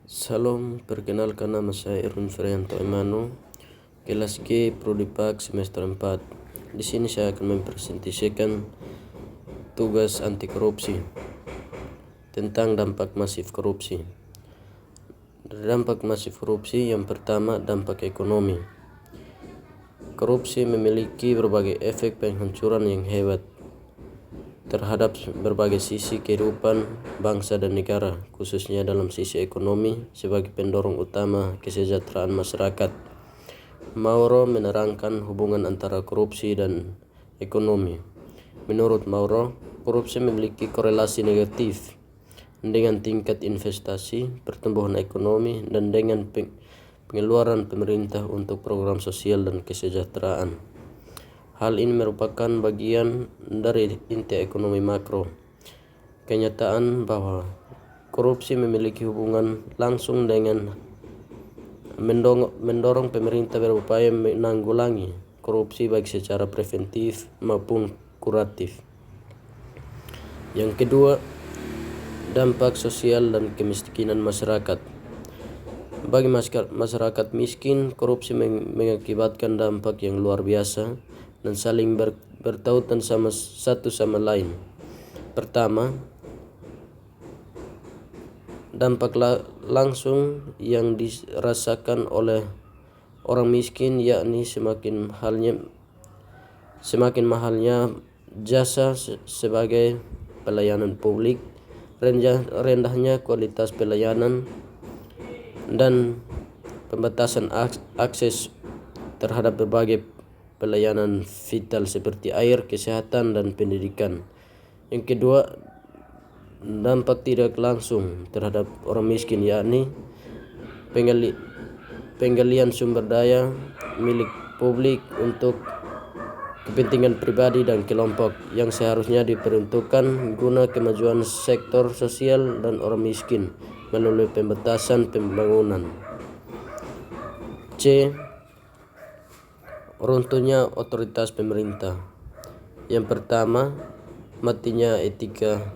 Salam, perkenalkan nama saya Irwin Frianto Emanu, kelas G Prodi Pak semester 4. Di sini saya akan mempresentasikan tugas anti korupsi tentang dampak masif korupsi. Dampak masif korupsi yang pertama, dampak ekonomi. Korupsi memiliki berbagai efek penghancuran yang hebat terhadap berbagai sisi kehidupan bangsa dan negara, khususnya dalam sisi ekonomi sebagai pendorong utama kesejahteraan masyarakat. Mauro menerangkan hubungan antara korupsi dan ekonomi. Menurut Mauro, korupsi memiliki korelasi negatif dengan tingkat investasi, pertumbuhan ekonomi, dan dengan pengeluaran pemerintah untuk program sosial dan kesejahteraan. Hal ini merupakan bagian dari inti ekonomi makro. Kenyataan bahwa korupsi memiliki hubungan langsung dengan mendorong pemerintah berupaya menanggulangi korupsi baik secara preventif maupun kuratif. Yang kedua, dampak sosial dan kemiskinan masyarakat. Bagi masyarakat miskin, korupsi mengakibatkan dampak yang luar biasa dan saling bertautan satu sama lain. Pertama, dampak langsung yang dirasakan oleh orang miskin yakni semakin mahalnya jasa sebagai pelayanan publik, rendahnya kualitas pelayanan, dan pembatasan akses terhadap berbagai pelayanan vital seperti air, kesehatan, dan pendidikan. Yang kedua, dampak tidak langsung terhadap orang miskin yakni penggalian sumber daya milik publik untuk kepentingan pribadi dan kelompok yang seharusnya diperuntukkan guna kemajuan sektor sosial dan orang miskin melalui pembatasan pembangunan. C. Runtuhnya otoritas pemerintah. Yang pertama, matinya etika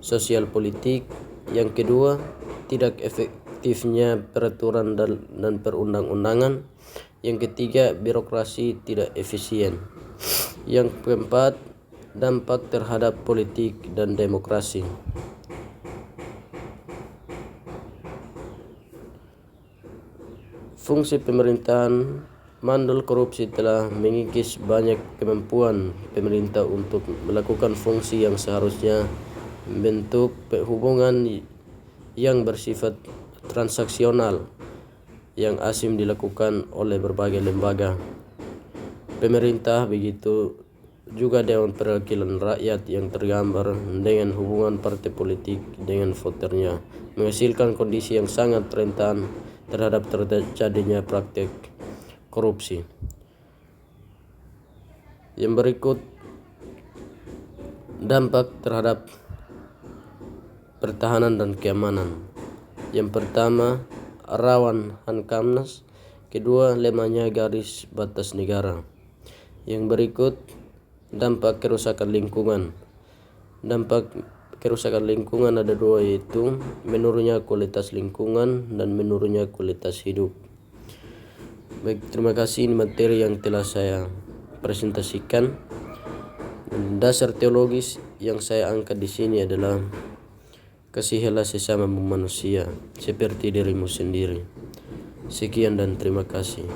sosial politik. Yang kedua, tidak efektifnya peraturan dan perundang-undangan. Yang ketiga, birokrasi tidak efisien. Yang keempat, dampak terhadap politik dan demokrasi. Fungsi pemerintahan. Mandul korupsi telah mengikis banyak kemampuan pemerintah untuk melakukan fungsi yang seharusnya membentuk hubungan yang bersifat transaksional yang asim dilakukan oleh berbagai lembaga pemerintah, begitu juga Dewan Perwakilan Rakyat yang tergambar dengan hubungan partai politik dengan voternya, menghasilkan kondisi yang sangat rentan terhadap terjadinya praktek korupsi. Yang berikut, dampak terhadap pertahanan dan keamanan. Yang pertama, rawan Hankamnas. Kedua, lemahnya garis batas negara. Yang berikut, dampak kerusakan lingkungan. Dampak kerusakan lingkungan ada dua, yaitu menurunnya kualitas lingkungan dan menurunnya kualitas hidup. Baik, terima kasih. Ini materi yang telah saya presentasikan. Dasar teologis yang saya angkat di sini adalah kasihilah sesama manusia seperti dirimu sendiri. Sekian dan terima kasih.